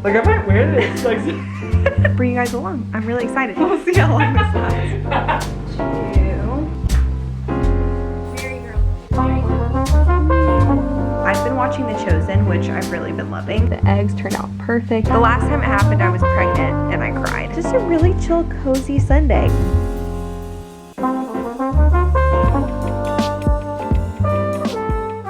Like, I might wear this. Like, bring you guys along. I'm really excited. We'll see how long this lasts. 2. I've been watching The Chosen, which I've really been loving. The eggs turned out perfect. The last time it happened, I was pregnant and I cried. Just a really chill, cozy Sunday.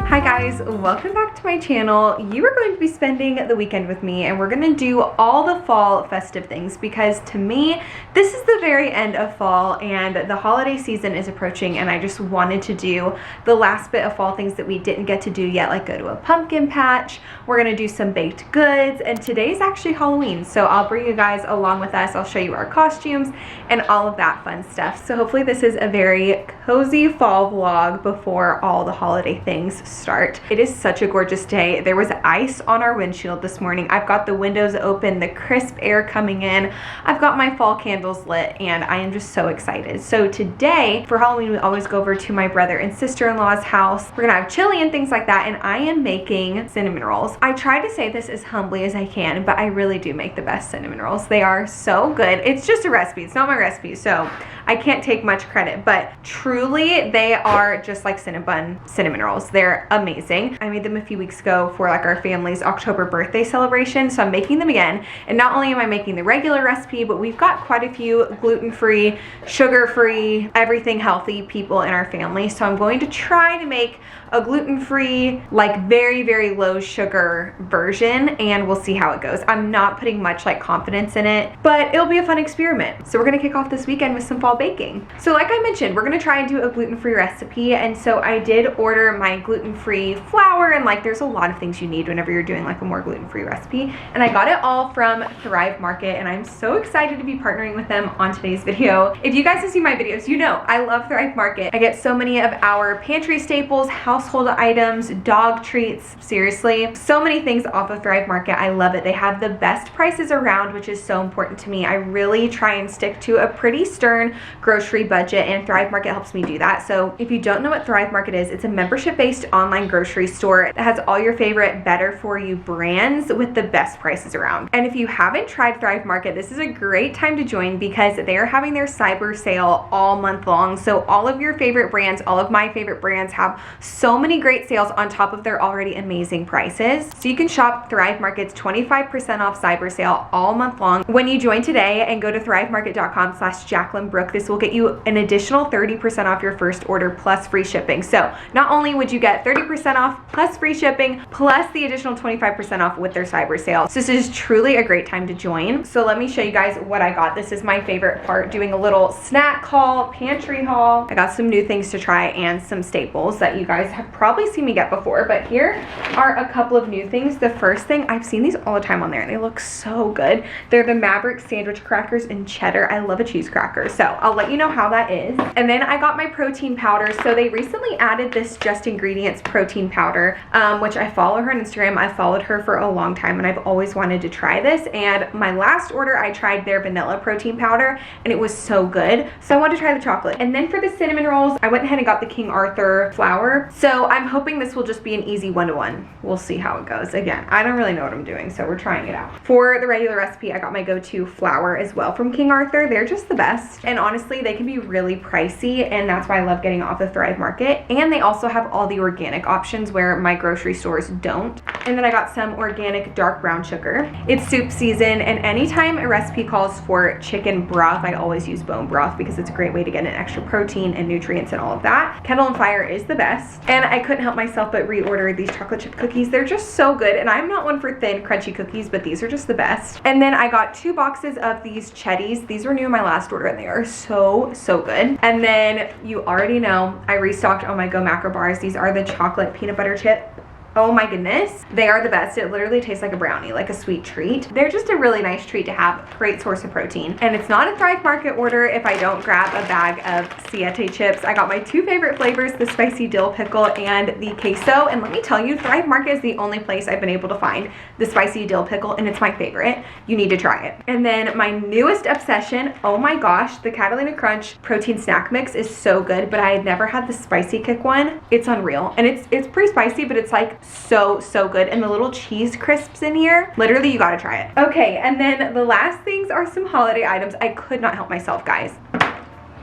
Hi guys, welcome back to my channel. You are going to be spending the weekend with me and we're going to do all the fall festive things because to me, this is the very end of fall and the holiday season is approaching and I just wanted to do the last bit of fall things that we didn't get to do yet, like go to a pumpkin patch. We're going to do some baked goods and today's actually Halloween, so I'll bring you guys along with us. I'll show you our costumes and all of that fun stuff. So hopefully this is a very cozy fall vlog before all the holiday things start. It is such a gorgeous day. There was ice on our windshield this morning. I've got the windows open, the crisp air coming in. I've got my fall candles lit and I am just so excited. So today for Halloween, we always go over to my brother and sister-in-law's house. We're gonna have chili and things like that and I am making cinnamon rolls. I try to say this as humbly as I can, but I really do make the best cinnamon rolls. They are so good. It's just a recipe. It's not my recipe, so I can't take much credit, but truly they are just like cinnamon rolls. They're amazing. I made them a few weeks ago for like our family's October birthday celebration, so I'm making them again. And not only am I making the regular recipe, but we've got quite a few gluten-free, sugar-free, everything healthy people in our family. So I'm going to try to make a gluten-free, like very, very low sugar version, and we'll see how it goes. I'm not putting much like confidence in it, but it'll be a fun experiment. So we're gonna kick off this weekend with some fall baking. So like I mentioned, we're gonna try and do a gluten-free recipe, and so I did order my gluten-free flour, and like there's a lot of things you need whenever you're doing like a more gluten-free recipe, and I got it all from Thrive Market, and I'm so excited to be partnering with them on today's video. If you guys have seen my videos, you know I love Thrive Market. I get so many of our pantry staples, household items, dog treats, seriously, so many things off of Thrive Market. I love it. They have the best prices around, which is so important to me. I really try and stick to a pretty stern grocery budget, and Thrive Market helps me do that. So if you don't know what Thrive Market is, it's a membership-based online grocery store that has all your favorite better for you brands with the best prices around. And if you haven't tried Thrive Market, this is a great time to join because they are having their cyber sale all month long. So all of your favorite brands, all of my favorite brands have so many great sales on top of their already amazing prices. So you can shop Thrive Market's 25% off cyber sale all month long. When you join today and go to thrivemarket.com/jaclynbbeauty, this will get you an additional 30% off your first order plus free shipping. So not only would you get 30% off plus free shipping plus the additional 25% off with their cyber sale. So this is truly a great time to join. So let me show you guys what I got. This is my favorite part, doing a little snack haul, pantry haul. I got some new things to try and some staples that you guys have probably seen me get before, but here are a couple of new things. The first thing, I've seen these all the time on there and they look so good. They're the Maverick sandwich crackers in cheddar. I love a cheese cracker, so I'll let you know how that is. And then I got my protein powder. So they recently added this Just Ingredients protein powder, which I follow her on Instagram. I followed her for a long time and I've always wanted to try this, and my last order I tried their vanilla protein powder and it was so good, so I wanted to try the chocolate. And then for the cinnamon rolls, I went ahead and got the King Arthur flour, so I'm hoping this will just be an easy one-to-one. We'll see how it goes. Again, I don't really know what I'm doing, so we're trying it out. For the regular recipe, I got my go-to flour as well from King Arthur. They're just the best, and honestly they can be really pricey, and that's why I love getting off the Thrive Market. And they also have all the organic options where my grocery stores don't. And then I got some organic dark brown sugar. It's soup season, and anytime a recipe calls for chicken broth, I always use bone broth because it's a great way to get an extra protein and nutrients and all of that. Kettle and Fire is the best, and I couldn't help myself but reorder these chocolate chip cookies. They're just so good, and I'm not one for thin crunchy cookies, but these are just the best. And then I got 2 boxes of these Chetties. These were new in my last order and they are so good. And then you already know I restocked on my Go Macro bars. These are the chocolate peanut butter chip. Oh my goodness, they are the best. It literally tastes like a brownie, like a sweet treat. They're just a really nice treat to have, great source of protein. And it's not a Thrive Market order if I don't grab a bag of Siete chips. I got my 2 favorite flavors, the spicy dill pickle and the queso. And let me tell you, Thrive Market is the only place I've been able to find the spicy dill pickle, and it's my favorite. You need to try it. And then my newest obsession, oh my gosh, the Catalina Crunch protein snack mix is so good, but I had never had the spicy kick one. It's unreal. And it's pretty spicy, but it's like so good. And the little cheese crisps in here, literally you gotta try it. Okay, and then the last things are some holiday items. I could not help myself, guys.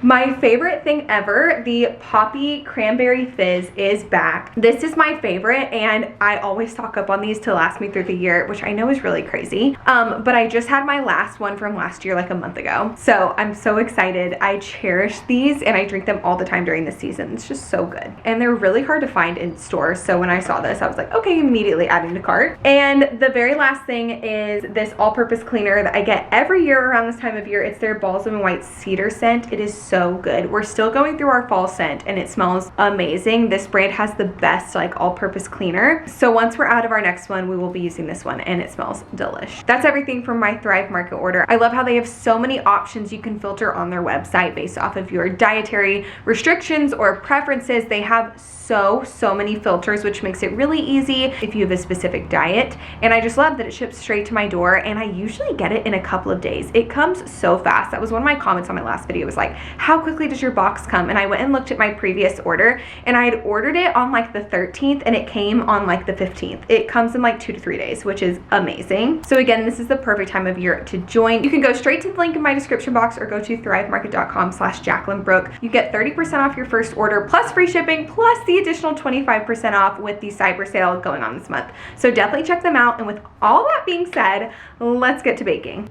My favorite thing ever, the Poppy Cranberry Fizz is back. This is my favorite, and I always stock up on these to last me through the year, which I know is really crazy. But I just had my last one from last year, like a month ago. So I'm so excited. I cherish these and I drink them all the time during the season. It's just so good. And they're really hard to find in stores. So when I saw this, I was like, okay, immediately adding to cart. And the very last thing is this all-purpose cleaner that I get every year around this time of year. It's their Balsam and White Cedar scent. It is so good. We're still going through our fall scent and it smells amazing. This brand has the best like all-purpose cleaner. So once we're out of our next one, we will be using this one and it smells delish. That's everything from my Thrive Market order. I love how they have so many options you can filter on their website based off of your dietary restrictions or preferences. They have so many filters, which makes it really easy if you have a specific diet. And I just love that it ships straight to my door, and I usually get it in a couple of days. It comes so fast. That was one of my comments on my last video, was like, how quickly does your box come? And I went and looked at my previous order, and I had ordered it on like the 13th and it came on like the 15th. It comes in like 2 to 3 days, which is amazing. So again, this is the perfect time of year to join. You can go straight to the link in my description box or go to thrivemarket.com/JaclynBrooke. You get 30% off your first order plus free shipping plus the additional 25% off with the cyber sale going on this month. So definitely check them out. And with all that being said, let's get to baking.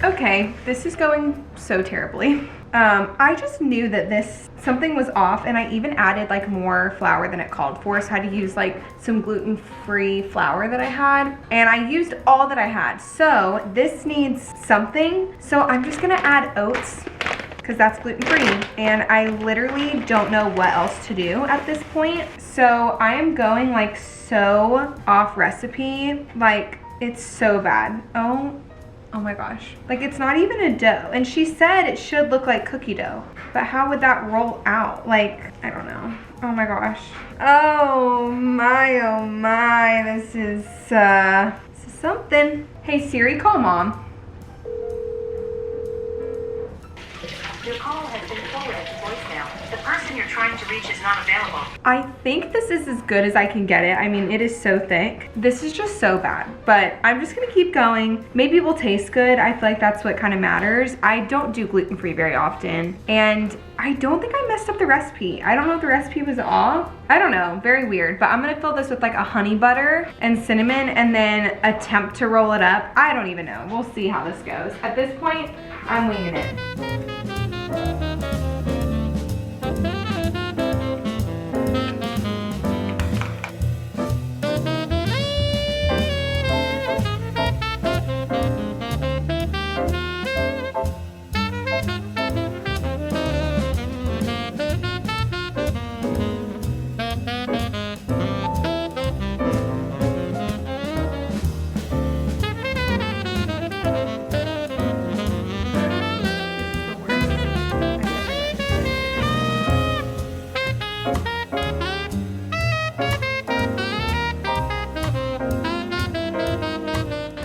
Okay, this is going so terribly. I just knew that this something was off, and I even added like more flour than it called for, so I had to use like some gluten-free flour that I had, and I used all that I had. So this needs something, so I'm just gonna add oats because that's gluten-free, and I literally don't know what else to do at this point. So I am going like so off recipe, like it's so bad. Oh my gosh. Like it's not even a dough. And she said it should look like cookie dough. But how would that roll out? Like, I don't know. Oh my gosh. Oh my, this is something. Hey Siri, call mom. Your call has been forwarded to voicemail. The person you're trying to reach is not available. I think this is as good as I can get it. I mean, it is so thick. This is just so bad, but I'm just gonna keep going. Maybe it will taste good. I feel like that's what kind of matters. I don't do gluten-free very often, and I don't think I messed up the recipe. I don't know if the recipe was off. I don't know, very weird. But I'm gonna fill this with like a honey butter and cinnamon and then attempt to roll it up. I don't even know. We'll see how this goes. At this point, I'm winging it.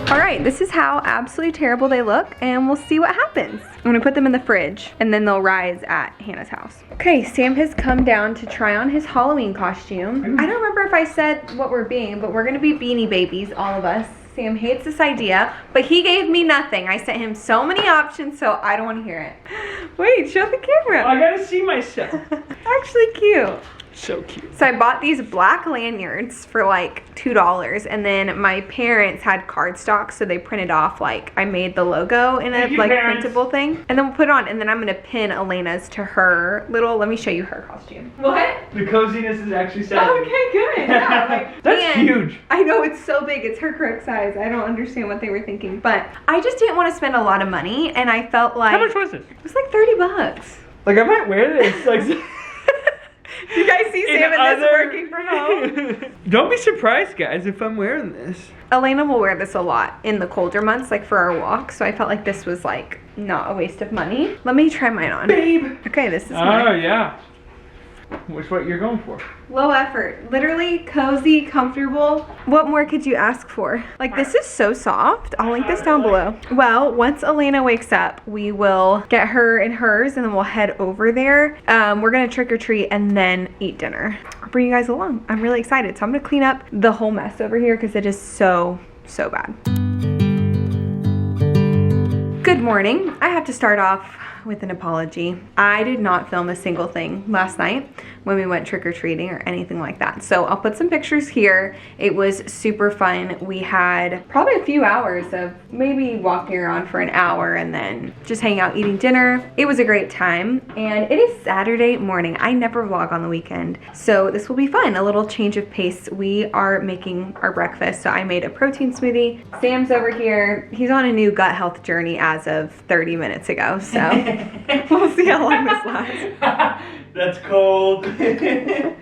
All right, this is how absolutely terrible they look, and we'll see what happens. I'm gonna put them in the fridge, and then they'll rise at Hannah's house. Okay, Sam has come down to try on his Halloween costume. I don't remember if I said what we're being, but we're gonna be Beanie Babies, all of us. Sam hates this idea, but he gave me nothing. I sent him so many options, so I don't wanna hear it. Wait, show the camera. I gotta see myself. Actually cute. So cute. So I bought these black lanyards for like $2, and then my parents had cardstock, so they printed off, like I made the logo in a like printable thing, and then we'll put it on, and then I'm gonna pin Elena's to her little, let me show you her costume. What? The coziness is actually set. Okay, good. Yeah, like, that's huge. I know, it's so big. It's her correct size. I don't understand what they were thinking, but I just didn't want to spend a lot of money, and I felt like, how much was it? It was like $30. Like I might wear this. Like. You guys see Sam in this working from home? Don't be surprised, guys, if I'm wearing this. Elena will wear this a lot in the colder months, like for our walk, so I felt like this was like not a waste of money. Let me try mine on. Babe! Okay, this is mine. mine. Oh, yeah. Which what you're going for? Low effort. Literally cozy, comfortable. What more could you ask for? Like, this is so soft. I'll link this down below. Well, once Elena wakes up, we will get her and hers, and then we'll head over there. We're gonna trick or treat and then eat dinner. I'll bring you guys along. I'm really excited. So I'm gonna clean up the whole mess over here because it is so bad. Good morning. I have to start off with an apology. I did not film a single thing last night when we went trick-or-treating or anything like that. So I'll put some pictures here. It was super fun. We had probably a few hours of maybe walking around for an hour and then just hanging out eating dinner. It was a great time, and it is Saturday morning. I never vlog on the weekend, so this will be fun. A little change of pace. We are making our breakfast, so I made a protein smoothie. Sam's over here. He's on a new gut health journey as of 30 minutes ago, so we'll see how long this lasts. That's cold.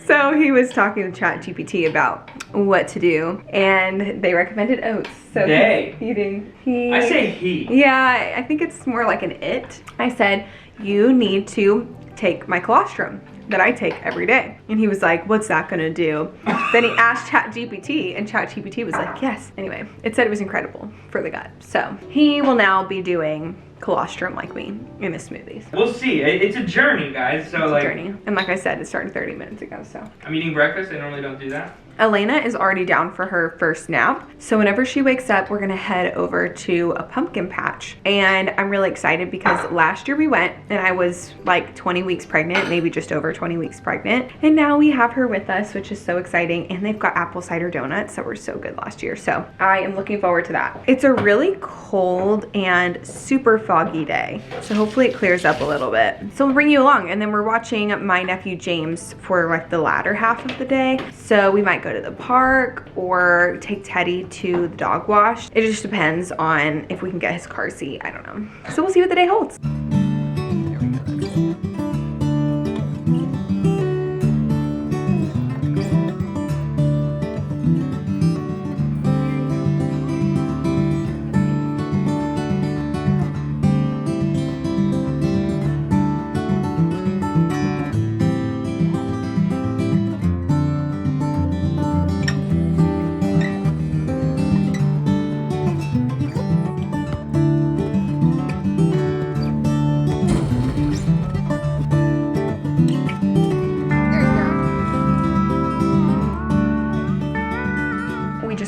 So he was talking to ChatGPT about what to do, and they recommended oats. So they? He's eating. I say he. Yeah, I think it's more like an it. I said, you need to take my colostrum that I take every day. And he was like, what's that gonna do? Then he asked ChatGPT, and ChatGPT was like, yes. Anyway, it said it was incredible for the gut. So he will now be doing colostrum like me in his smoothies. We'll see. It's a journey, guys. So It's like a journey. And like I said, it started 30 minutes ago, so. I'm eating breakfast. I normally don't do that. Elena is already down for her first nap. So whenever she wakes up, we're gonna head over to a pumpkin patch. And I'm really excited because last year we went and I was like 20 weeks pregnant, maybe just over 20 weeks pregnant. And now we have her with us, which is so exciting. And they've got apple cider donuts that were so good last year. So I am looking forward to that. It's a really cold and super foggy day. So hopefully it clears up a little bit. So we'll bring you along. And then we're watching my nephew James for like the latter half of the day. So we might go to the park or take Teddy to the dog wash. It just depends on if we can get his car seat. I don't know. So we'll see what the day holds.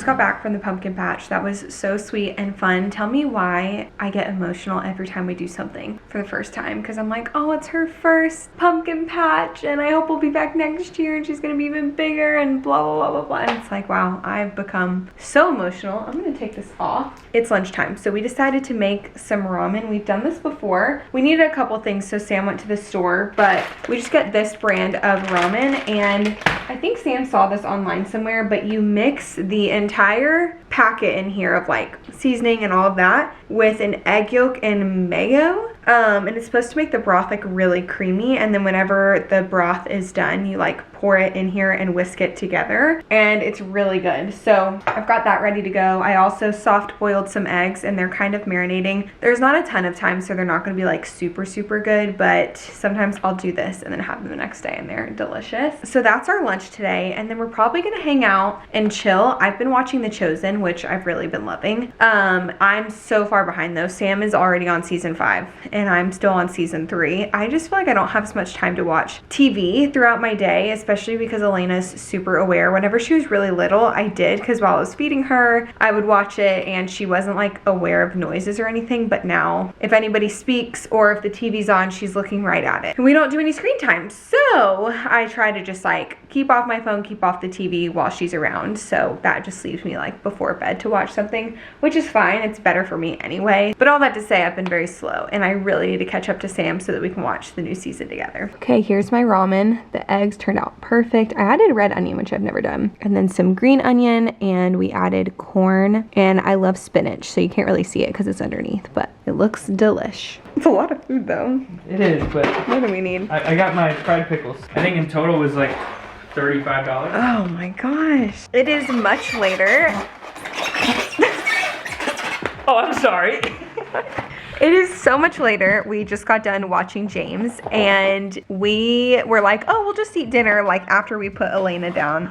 Got back from the pumpkin patch. That was so sweet and fun. Tell me why I get emotional every time we do something for the first time, because I'm like, oh, it's her first pumpkin patch and I hope we'll be back next year and she's gonna be even bigger and blah blah blah blah blah. And it's like, wow, I've become so emotional. I'm gonna take this off. It's lunchtime, so we decided to make some ramen. We've done this before. We needed a couple things, so Sam went to the store, but we just got this brand of ramen, and I think Sam saw this online somewhere, but you mix the entire packet in here of like seasoning and all of that with an egg yolk and mayo. And it's supposed to make the broth like really creamy, and then whenever the broth is done, you like pour it in here and whisk it together, and it's really good. So I've got that ready to go. I also soft boiled some eggs, and they're kind of marinating. There's not a ton of time, so they're not going to be like super good, but sometimes I'll do this and then have them the next day, and they're delicious. So that's our lunch today, and then we're probably going to hang out and chill. I've been watching The Chosen, which I've really been loving. I'm so far behind though. Sam is already on season 5 and I'm still on season 3. I just feel like I don't have as much time to watch TV throughout my day, especially because Elena's super aware. Whenever she was really little, I did, because while I was feeding her, I would watch it and she wasn't like aware of noises or anything. But now if anybody speaks or if the TV's on, she's looking right at it. And we don't do any screen time. So I try to just like keep off my phone, keep off the TV while she's around. So that just leaves me like before bed to watch something, which is fine. It's better for me anyway. But all that to say, I've been very slow and I really need to catch up to Sam so that we can watch the new season together. Okay, here's my ramen. The eggs turned out perfect. I added red onion, which I've never done, and then some green onion, and we added corn, and I love spinach, so you can't really see it because it's underneath, but it looks delish. It's a lot of food though. It is, but what do we need? I got my fried pickles. I think in total was like $35. Oh my gosh. It is much later. Oh, I'm sorry. It is so much later. We just got done watching James and we were like, oh, we'll just eat dinner like after we put Elena down.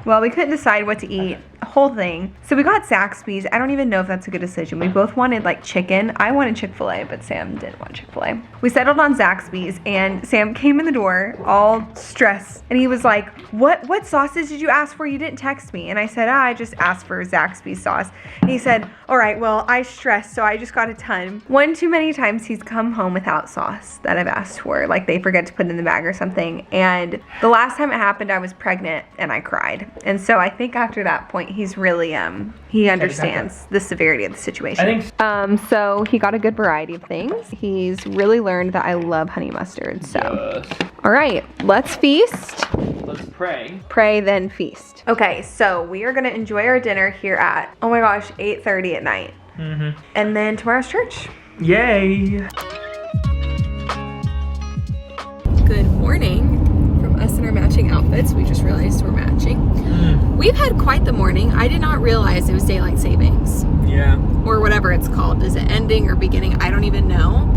Well, we couldn't decide what to eat. Whole thing. So we got Zaxby's. I don't even know if that's a good decision. We both wanted like chicken. I wanted Chick-fil-A, but Sam didn't want Chick-fil-A. We settled on Zaxby's and Sam came in the door all stressed and he was like, what sauces did you ask for? You didn't text me. And I said, I just asked for Zaxby's sauce. And he said, all right, well, I stressed, so I just got a ton. One too many times he's come home without sauce that I've asked for. Like they forget to put it in the bag or something. And the last time it happened, I was pregnant and I cried. And so I think after that point, he's really, he understands the severity of the situation. I think so he got a good variety of things. He's really learned that I love honey mustard, so. Yes. All right, let's feast. Let's pray. Pray, then feast. Okay, so we are gonna enjoy our dinner here at, oh my gosh, 8:30 at night. Mm-hmm. And then tomorrow's church. Yay. Good morning from us in our matching outfits. We just realized we're matching. We've had quite the morning. I did not realize it was daylight savings. Yeah. Or whatever it's called. Is it ending or beginning? I don't even know.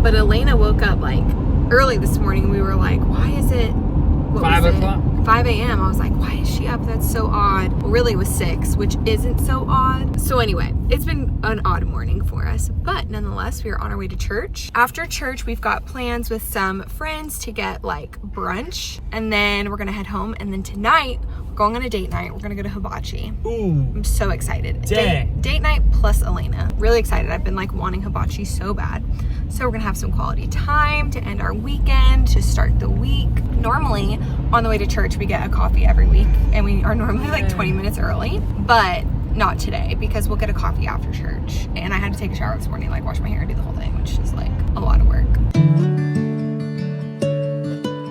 But Elena woke up like early this morning. We were like, why is it, what 5 was it? o'clock? 5 a.m. I was like, why is she up? That's so odd. Well, really it was 6, which isn't so odd. So anyway, it's been an odd morning for us, but nonetheless, we are on our way to church. After church, we've got plans with some friends to get like brunch, and then we're gonna head home. And then tonight, we're going on a date night. We're gonna go to Hibachi. Ooh. I'm so excited. Dang. Date night plus Elena. Really excited. I've been like wanting hibachi so bad. So we're gonna have some quality time to end our weekend, to start the week. Normally, on the way to church, we get a coffee every week, and we are normally like 20 minutes early, but not today because we'll get a coffee after church. And I had to take a shower this morning, like wash my hair and do the whole thing, which is like a lot of work.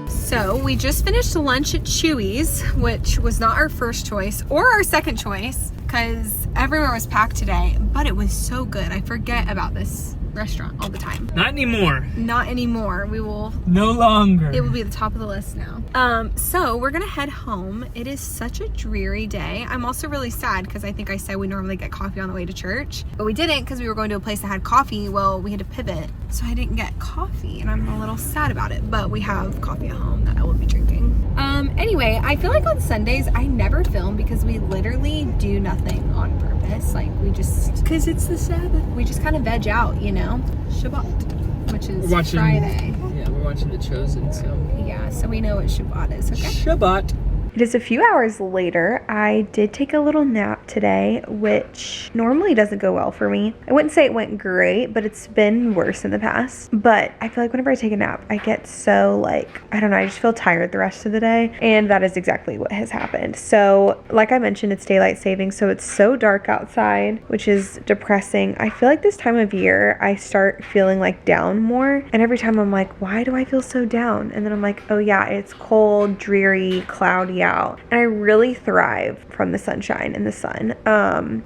So we just finished lunch at Chewy's, which was not our first choice or our second choice because everywhere was packed today, but it was so good. I forget about this restaurant all the time. Not anymore. Not anymore. We will No longer. It will be the top of the list now. So we're gonna head home. It is such a dreary day. I'm also really sad because I think I said we normally get coffee on the way to church, but we didn't because we were going to a place that had coffee. Well, we had to pivot, so I didn't get coffee, and I'm a little sad about it, but we have coffee at home that I will be drinking. Anyway, I feel like on Sundays I never film because we literally do nothing on purpose. Like we just, because it's the Sabbath, we just kind of veg out, you know? Shabbat, which is Friday. Yeah, we're watching The Chosen, so. Yeah, so we know what Shabbat is, okay? Shabbat. It is a few hours later. I did take a little nap today, which normally doesn't go well for me. I wouldn't say it went great, but it's been worse in the past. But I feel like whenever I take a nap, I get so like, I don't know, I just feel tired the rest of the day. And that is exactly what has happened. So like I mentioned, it's daylight saving, so it's so dark outside, which is depressing. I feel like this time of year, I start feeling like down more. And every time I'm like, why do I feel so down? And then I'm like, oh yeah, it's cold, dreary, cloudy out, and I really thrive from the sunshine and the sun.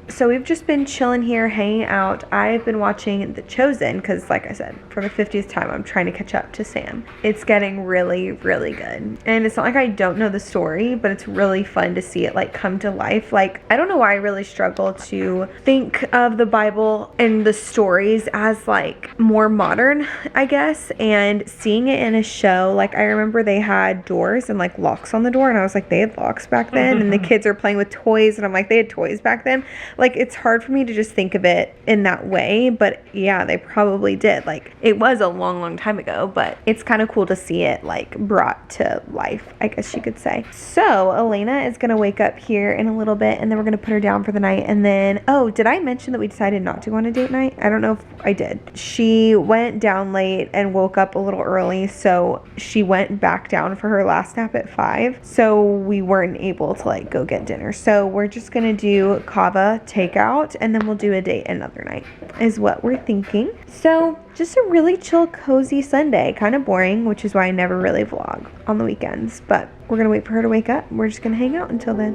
So we've just been chilling here, hanging out. I've been watching The Chosen because, like I said, for the 50th time, I'm trying to catch up to Sam. It's getting really, really good, and it's not like I don't know the story, but it's really fun to see it like come to life. Like, I don't know why I really struggle to think of the Bible and the stories as like more modern, I guess, and seeing it in a show, like I remember they had doors and like locks on the door, and I was like, they had locks back then, and the kids are playing with toys, and I'm like, they had toys back then. Like, it's hard for me to just think of it in that way, but yeah, they probably did. Like, it was a long, long time ago, but it's kind of cool to see it like brought to life, I guess you could say. So Elena is gonna wake up here in a little bit, and then we're gonna put her down for the night. And then, oh, did I mention that we decided not to go on a date night? I don't know if I did. She went down late and woke up a little early, so she went back down for her last nap at 5. So we weren't able to like go get dinner. So we're just gonna do kava takeout, and then we'll do a date another night is what we're thinking. So just a really chill, cozy Sunday. Kind of boring, which is why I never really vlog on the weekends, but we're gonna wait for her to wake up. We're just gonna hang out until then.